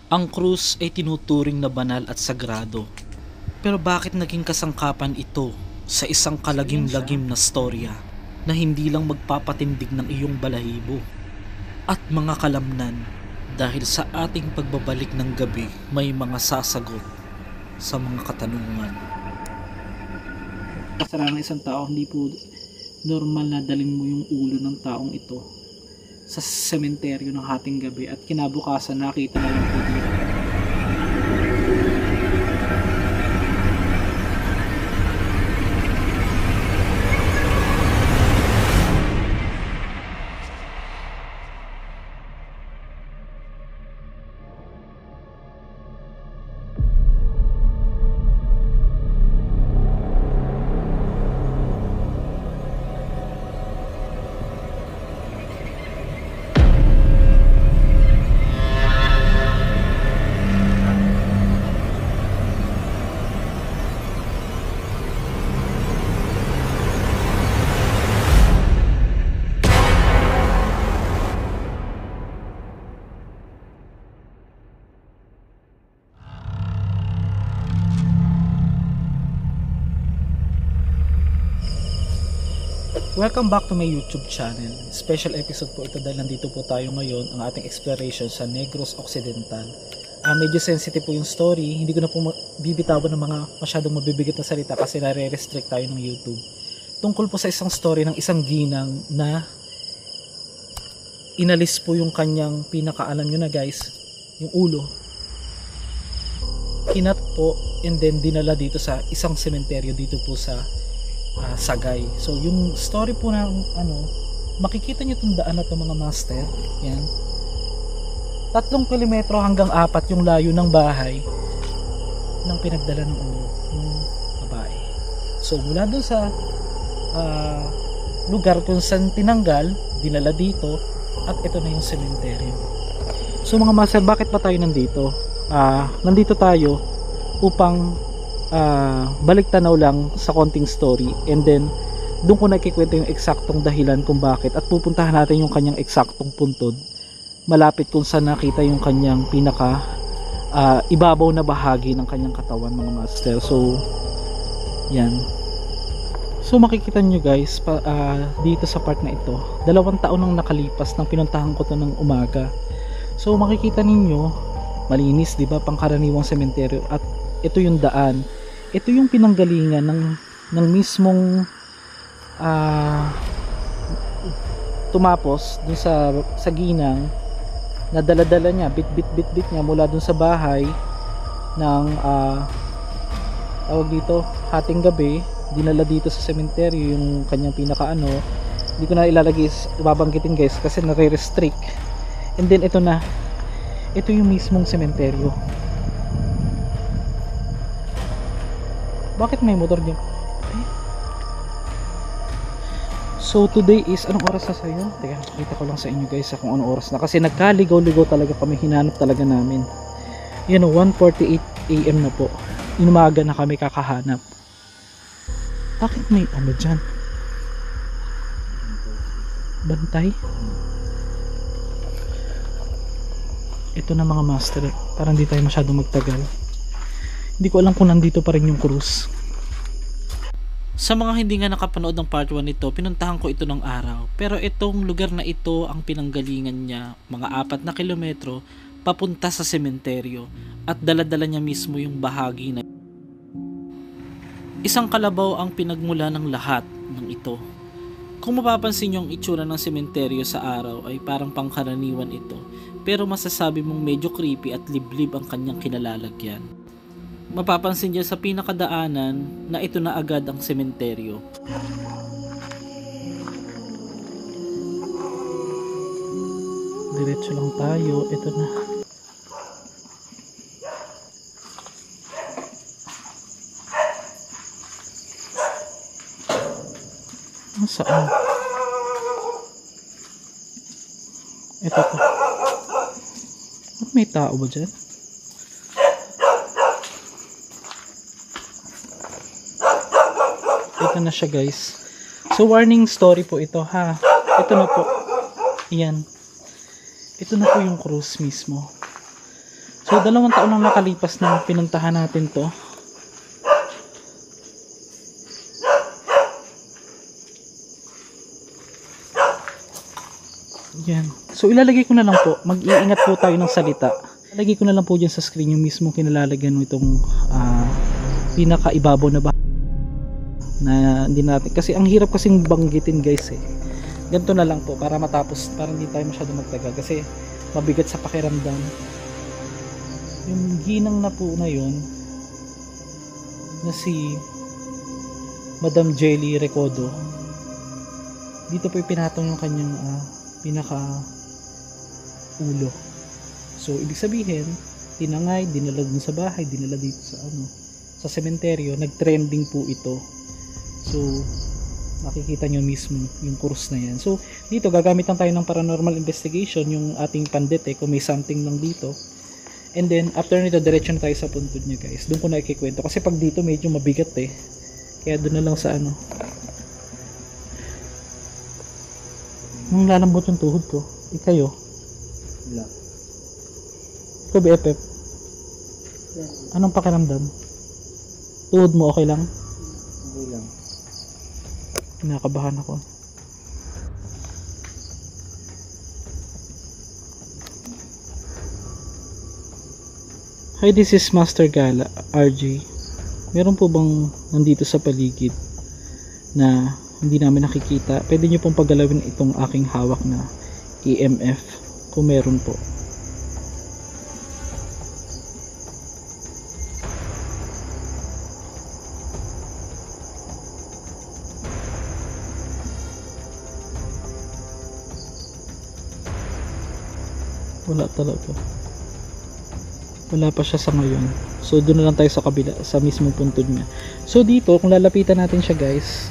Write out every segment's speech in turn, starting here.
Ang krus ay tinuturing na banal at sagrado. Pero bakit naging kasangkapan ito sa isang kalagim-lagim na storya na hindi lang magpapatindig ng iyong balahibo at mga kalamnan dahil sa ating pagbabalik ng gabi may mga sasagot sa mga katanungan. Kasalanan ng isang tao, hindi po normal na dalhin mo yung ulo ng taong ito sa sementeryo ng hating gabi at kinabukasan nakita na lang po dito. Welcome back to my YouTube channel. Special episode po ito dahil nandito po tayo ngayon ang ating exploration sa Negros Occidental. Medyo sensitive po yung story. Hindi ko na po bibitawan ng mga masyadong mabibigat na salita kasi nare-restrict tayo ng YouTube. Tungkol po sa isang story ng isang ginang na inalis po yung kanyang pinakaalam nyo na guys, yung ulo. Kinat po and then dinala dito sa isang sementeryo dito po sa Sagay. So yung story po ng makikita nyo itong daan na ito mga master. Yan. 3 kilometro hanggang 4 yung layo ng bahay ng pinagdala ng ulo ng babae. So mula dun sa lugar kung saan tinanggal, dinala dito at ito na yung sementeryo. So mga master, bakit pa tayo nandito? Nandito tayo upang balik tanaw lang sa konting story and then doon ko nakikwento yung eksaktong dahilan kung bakit at pupuntahan natin yung kanyang eksaktong puntod malapit kung saan nakita yung kanyang pinaka ibabaw na bahagi ng kanyang katawan mga master. So yan, so makikita nyo guys dito sa part na ito 2 taon nang nakalipas nang pinuntahan ko to ng umaga. So makikita ninyo malinis, di ba, pangkaraniwang sementeryo at ito yung daan. Ito yung pinanggalingan ng mismong tumapos dun sa ginang na dala-dala niya, bit niya mula dun sa bahay ng tawag dito, hating gabi, dinala dito sa sementeryo yung kanyang pinakaano. Hindi ko na ilalagay, babanggitin guys kasi nare-restrict. And then ito na, ito yung mismong sementeryo. Bakit may motor din? So today is, anong oras na sa'yo? Teka, nakita ko lang sa inyo guys kung anong oras na. Kasi nagkaligaw-ligaw talaga kami, hinanap talaga namin. Yan o, 1:48 AM na po. Inumaga na kami kakahanap. Bakit may ano dyan? Bantay? Ito na mga master, parang di tayo masyadong magtagal. Hindi ko alam kung nandito pa rin yung cruise. Sa mga hindi nga nakapanood ng part 1 nito, pinuntahan ko ito ng araw. Pero itong lugar na ito, ang pinanggalingan niya, mga 4 na kilometro, papunta sa sementeryo. At daladala niya mismo yung bahagi na isang kalabaw ang pinagmula ng lahat ng ito. Kung mapapansin yung itsura ng sementeryo sa araw ay parang pangkaraniwan ito. Pero masasabi mong medyo creepy at liblib ang kanyang kinalalagyan. Mapapansin niya sa pinakadaanan na ito na agad ang sementeryo. Diretso lang tayo, ito na. Saan? Ito to. May tao ba dyan? Ito na siya guys. So warning story po ito ha. Ito na po. Ayan. Ito na po yung cruise mismo. So 2 taon lang nakalipas nang pinuntahan natin to. Yan. So ilalagay ko na lang po, mag-iingat po tayo ng salita. Ilalagay ko na lang po dyan sa screen yung mismo kinalalagyan mo itong pinakaibabaw na ba na hindi natin, kasi ang hirap kasing banggitin guys eh. Ganito na lang po para matapos, para hindi tayo masyado magtagal kasi mabigat sa pakiramdam. Yung ginang na po na yun na si Madam Jelly Recodo, dito po pinatong yung kanyang pinaka ulo. So ibig sabihin, tinangay, dinala dun sa bahay, dinala dito sa sa sementeryo, nag-trending po ito. So makikita nyo mismo yung course na yan. So dito gagamit lang tayo ng paranormal investigation, yung ating pandete kung may something lang dito. And then after nito, diretso na tayo sa puntod niya guys. Doon ko na ikikwento kasi pag dito medyo mabigat eh. Kaya doon na lang sa nung lalambot yung tuhod ko. Ikayo? Wala. Ikaw BFF? Anong pakiramdam? Tuhod mo okay lang? Okay lang. Kinakabahan ako. Hi, this is Master Gala, RJ. Meron po bang nandito sa paligid na hindi namin nakikita? Pwede nyo pong paggalawin itong aking hawak na EMF kung meron po. Wala talaga. Wala pa siya sa ngayon. So doon na lang tayo sa kabila, sa mismong puntod niya. So dito, kung lalapitan natin siya guys,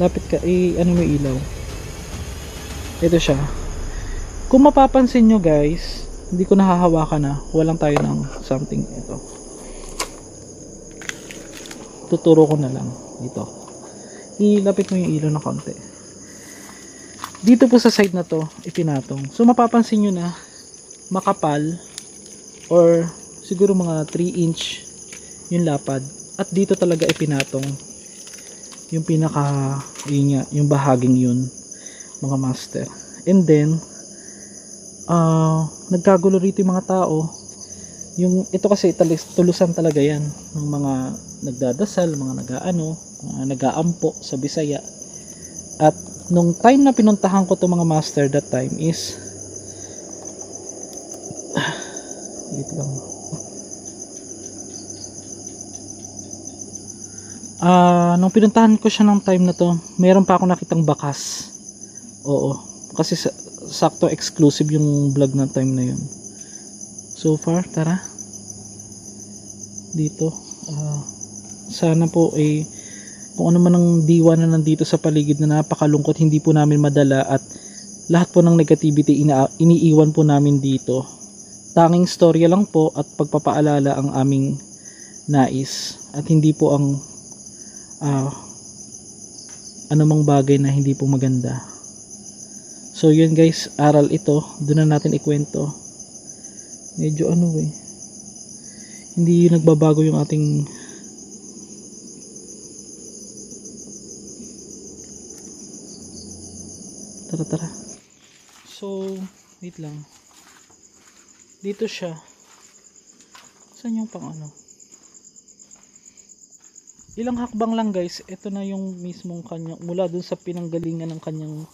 lapit ka, ano mo ilaw. Ito siya. Kung mapapansin nyo guys, hindi ko nahahawakan na, walang tayo ng something. Ito. Tuturo ko na lang. Dito. Ilapit mo yung ilaw na konti. Dito po sa side na to, ipinatong. So mapapansin nyo na, makapal or siguro mga 3 inch yung lapad, at dito talaga ipinatong yung pinaka yung bahaging yun mga master. And then nagkagulo rito yung mga tao. Yung ito kasi tulusan talaga yan ng mga nagdadasal, mga nag-aampo sa Bisaya. At nung time na pinuntahan ko to mga master, that time is wait lang. Nung pinuntahan ko siya ng time na to, meron pa ako nakitang bakas. Oo. Kasi sakto exclusive yung vlog ng time na yun. So far, tara. Dito. Sana po kung ano man ang diwa na nandito sa paligid na napakalungkot, hindi po namin madala, at lahat po ng negativity iniiwan po namin dito. Tanging storya lang po at pagpapaalala ang aming nais, at hindi po ang anumang bagay na hindi po maganda. So yun guys, aral ito, doon na natin ikwento. Medyo hindi nagbabago yung ating tara. So wait lang. Dito siya. Saan yung pang ilang hakbang lang guys, ito na yung mismong kanyang, mula dun sa pinanggalingan ng kanyang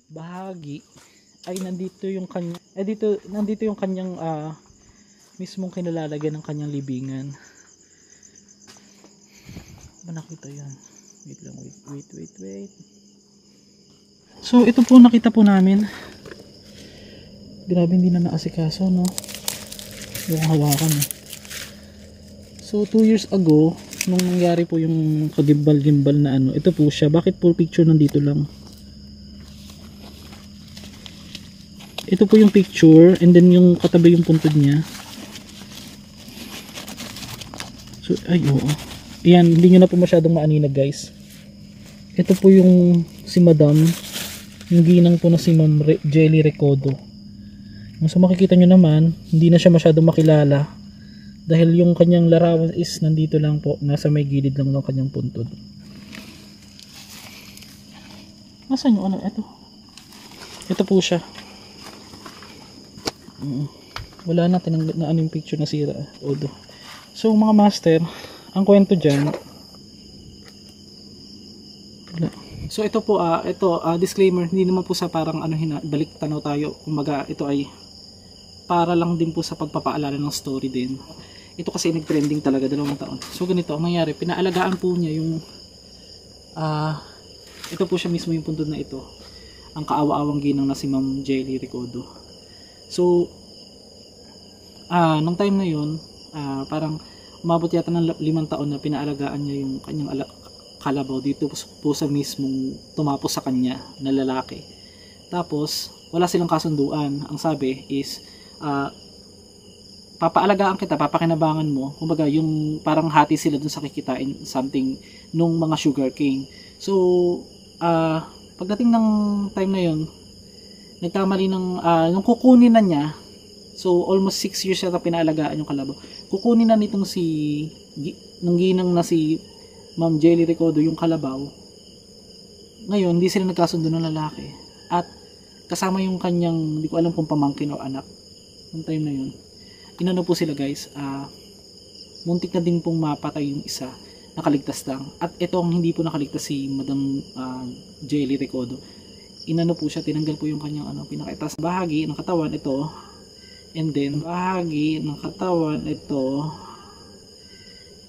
bahagi, ay nandito yung kanyang, nandito yung kanyang mismong kinalalagyan ng kanyang libingan. Ba nakita yan? Wait lang, wait. So ito po nakita po namin. Grabe, hindi na naasikaso, no? Yung hawakan. So 2 years ago, nung nangyari po yung kagimbal-gimbal na ito po siya. Bakit po picture nandito lang? Ito po yung picture, and then yung katabi yung puntod niya. So oo. Ayan, hindi nyo na po masyadong maaninag guys. Ito po yung si Madam, yung ginang po na si Ma'am Jelly Recodo, So makikita nyo naman, hindi na siya masyadong makilala dahil yung kanyang larawan is nandito lang po, nasa may gilid lang ng kanyang puntod. Nasaan yung ano? Ito po siya. Wala na, tinanggal na ano yung picture na sira. Odo. So mga master, ang kwento dyan, so ito po, disclaimer, hindi naman po sa parang balik tanaw tayo. Kumbaga ito ay para lang din po sa pagpapaalala ng story din. Ito kasi nag-trending talaga 2 taon. So ganito ang nangyari, pinaalagaan po niya yung ito po siya mismo yung puntod na ito, ang kaawa-awang ginang na si Ma'am Jelly Recodo. So nung time na yun, parang umabot yata ng 5 taon na pinaalagaan niya yung kanyang kalabaw dito po sa mismong tumapos sa kanya na lalaki. Tapos wala silang kasunduan. Ang sabi is papaalagaan kita, papakinabangan mo. Kumbaga yung parang hati sila dun sa kikitain something nung mga sugar cane. So pagdating ng time na yun, nagkamali nung kukunin na niya, so almost 6 years na pinaalagaan yung kalabaw, kukunin na nitong nung ginang na si Ma'am Jelly Recodo yung kalabaw. Ngayon hindi sila nagkasundo ng lalaki at kasama yung kanyang, hindi ko alam kung pamangkin o anak nung time na yun. Inano po sila guys, muntik na din pong mapatay yung isa, nakaligtas lang. At ito ang hindi po nakaligtas, si Madam Jelly Recodo. Inano po siya, tinanggal po yung kanyang pinakaitaas bahagi ng katawan, ito, and then bahagi ng katawan, ito,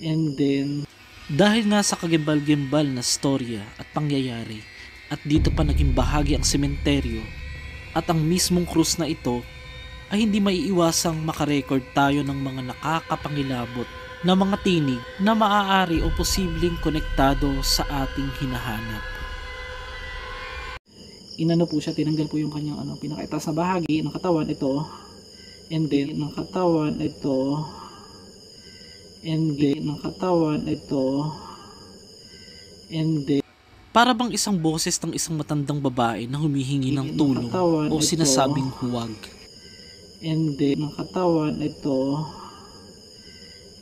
and then dahil nga sa kagimbal-gimbal na storya at pangyayari, at dito pa naging bahagi ang sementeryo at ang mismong krus na ito, ay hindi maiiwasang makarecord tayo ng mga nakakapangilabot na mga tinig na maaari o posibleng konektado sa ating hinahanap. Inano po siya, tinanggal po yung kanyang pinakaitaas na bahagi ng katawan, ito, and then ng katawan, ito, and then ng katawan, ito, and then para bang isang boses ng isang matandang babae na humihingi ng tulong katawan, o sinasabing huwag. And then ng katawan, ito,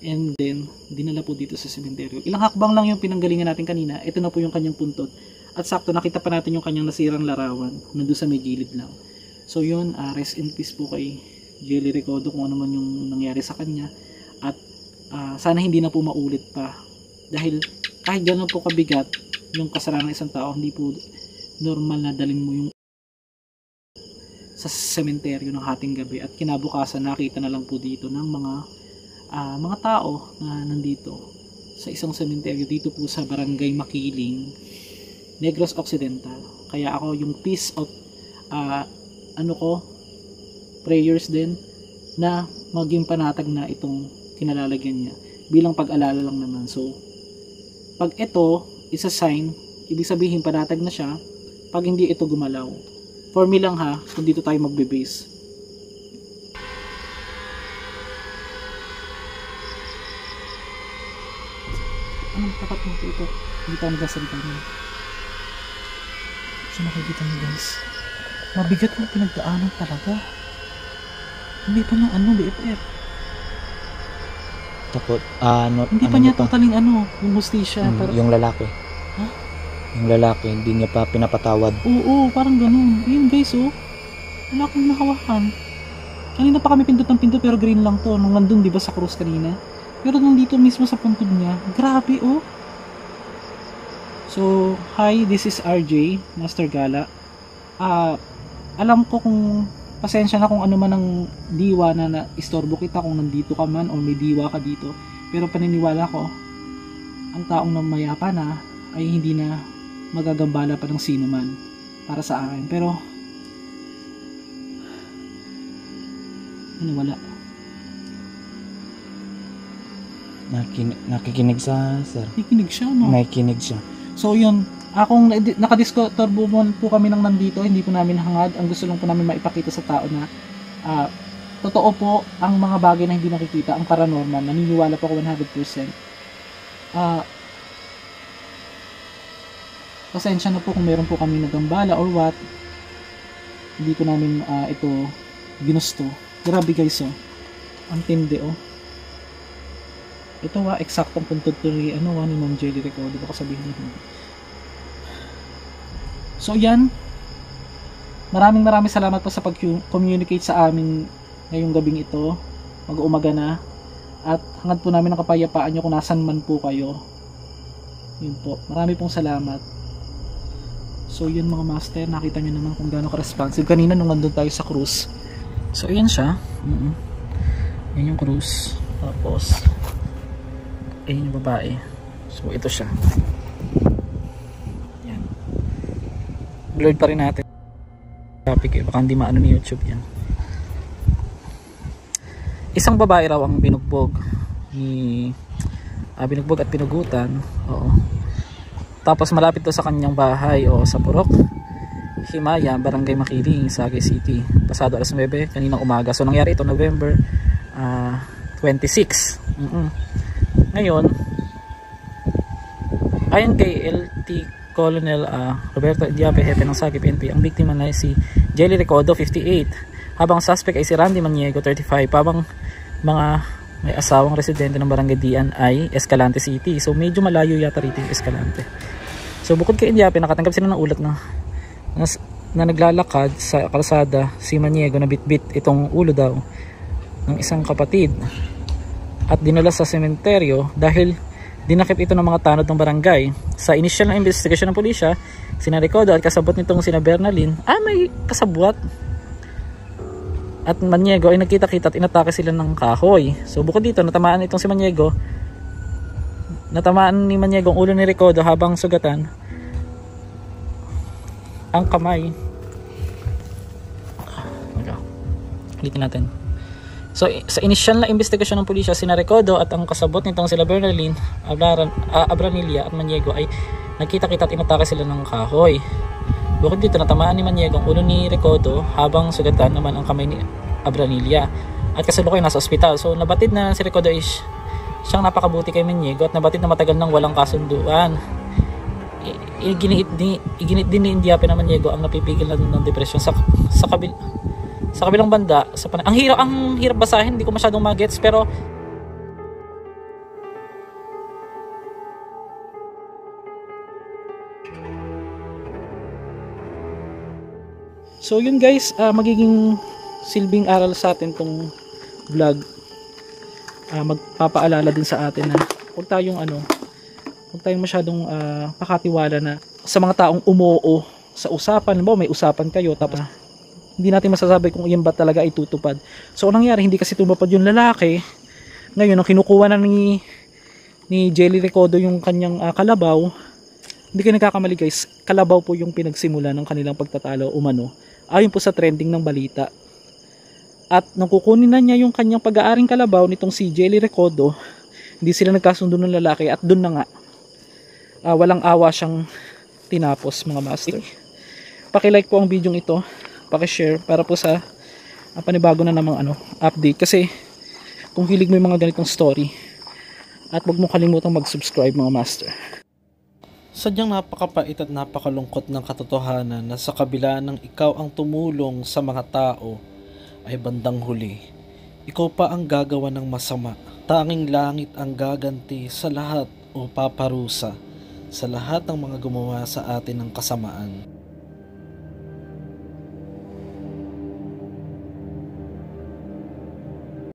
and then dinala po dito sa sementeryo. Ilang hakbang lang yung pinanggalingan natin kanina. Ito na po yung kanyang puntod. At sakto nakita pa natin yung kanyang nasirang larawan nandun sa may gilid lang. So yun, rest in peace po kay Jelly Recodo kung ano man yung nangyari sa kanya. At sana hindi na po maulit pa. Dahil kahit gano'n po kabigat yung kasalanan ng isang tao, hindi po normal na dalhin mo yung sa sementeryo ng hating gabi. At kinabukasan nakita na lang po dito ng mga tao na nandito sa isang sementeryo dito po sa Barangay Makiling, Negros Occidental. Kaya ako yung piece of prayers din na maging panatag na itong kinalalagyan niya bilang pag-alala lang naman. So pag ito is a sign, ibig sabihin panatag na siya pag hindi ito gumalaw. For me lang ha, kung dito tayo magbe-base. Anong tapat mo ito? Hindi tayo nagsasalita niya. So nakikita niyo guys, mabigat yung pinagdaanan talaga. Hindi pa niya BFF. Takot. Hindi pa niya totaling yung hustisya. Yung lalaki. Ha? Yung lalaki, hindi niya pa pinapatawad. Oo, parang ganun. Ayun guys, wala akong nakawakan. Kanina pa kami pindot ng pindot pero green lang to. Nung nandun, di ba, sa cruise kanina. Pero nung dito mismo sa puntod niya, grabe So, hi, this is RJ, Master Gala. Alam ko kung pasensya na kung ano man ang diwa na istorbo kita kung nandito ka man o may diwa ka dito. Pero paniniwala ko, ang taong namayapa na ay hindi na magagambala pa ng sino man para sa akin. Pero wala. Nakikinig sa sir. Nakikinig siya, no? Nakikinig siya. So yun, akong nakadiscover po kami nang nandito, hindi po namin hangad. Ang gusto lang po namin maipakita sa tao na totoo po ang mga bagay na hindi nakikita, ang paranormal. Naniniwala po ako 100%. Pasensya na po kung meron po kami nagambala or what. Hindi ko namin ito ginusto. Grabe guys, oh. Ang tindi, oh. Ito eksaktong puntod to ni, ni Ma'am Jelly Recodo. Baka sabihin niyo. So, yan. Maraming salamat po sa pag-communicate sa amin ngayong gabing ito. Mag-uumaga na. At hangad po namin ang kapayapaan nyo kung nasan man po kayo. Yun po. Marami pong salamat. So, yun mga master. Nakita nyo naman kung gaano ka-responsive. Kanina nung nandun tayo sa cruise. So, yan siya. Yan yung cruise. Tapos, ayun yung babae. So, ito siya. Yan. Blurred pa rin natin. Topic eh. Baka hindi maano ni YouTube yan. Isang babae raw ang binugbog ni binugbog at pinugutan. Oo. Tapos malapit to sa kanyang bahay sa Purok Himaya, Barangay Makiling, Sagay City. Pasado alas 9 kaninang umaga. So nangyari ito November 26. Ngayon, ayon kay LT Colonel Roberto Indiape, hepe ng Sagay PNP, ang biktima na si Jelly Recodo, 58, habang suspect ay si Randy Maniego, 35, habang mga may asawang residente ng Barangay Dian ay Escalante City. So medyo malayo yata rito yung Escalante. So bukod kay Indiape, nakatanggap sila ng ulat na naglalakad sa kalsada si Maniego na bitbit itong ulo daw ng isang kapatid at dinala sa sementeryo dahil dinakip ito ng mga tanod ng barangay. Sa initial na investigasyon ng pulisya, sina Recodo at kasabot nitong sina Bernalyn, may kasabwat at Maniego ay nagkita-kita at inatake sila ng kahoy. So bukod dito, natamaan itong si Maniego, natamaan ni Maniego ang ulo ni Recodo habang sugatan ang kamay. Ulitin natin. So sa initial na investigasyon ng pulisya, sina Recodo at ang kasabot nitong sila Bernalyn, Abranilla at Maniego ay nagkita-kita at inatake sila ng kahoy. Bukod dito, natamaan ni Maniego ang ulo ni Recodo habang sugatan naman ang kamay ni Abranilla at kasalukuyan nasa ospital. So nabatid na si Recodo ay siyang napakabuti kay Maniego at nabatid na matagal nang walang kasunduan. Iginit din ni Indiape na Maniego ang napipigil na ng depresyon sa kabilang banda. Ang hirap basahin, hindi ko masyadong magets, pero so yun guys, magiging silbing aral sa atin tong vlog. Magpapaalala din sa atin na huwag tayong masyadong pakatiwala na sa mga taong umoo sa usapan. May usapan kayo tapos hindi natin masasabi kung iyan ba talaga ay tutupad. So anong nangyari, hindi kasi tumupad yung lalaki. Ngayon, ang kinukuha na ni Jelly Recodo yung kanyang kalabaw. Hindi kayo nagkakamali guys, kalabaw po yung pinagsimula ng kanilang pagtatalo umano, ayon po sa trending ng balita. At nung kukunin na niya yung kanyang pag-aaring kalabaw nitong si Jelly Recodo, hindi sila nagkasundo ng lalaki at dun na nga walang awa siyang tinapos mga master. Paki-like po ang video ito, paki-share para po sa panibago na namang update, kasi kung hilig mo yung mga ganitong story, at huwag mo kalimutang mag-subscribe mga master. Sadyang napakapait at napakalungkot ng katotohanan na sa kabila ng ikaw ang tumulong sa mga tao, ay bandang huli ikaw pa ang gagawa ng masama. Tanging langit ang gaganti sa lahat o paparusa sa lahat ng mga gumawa sa atin ng kasamaan.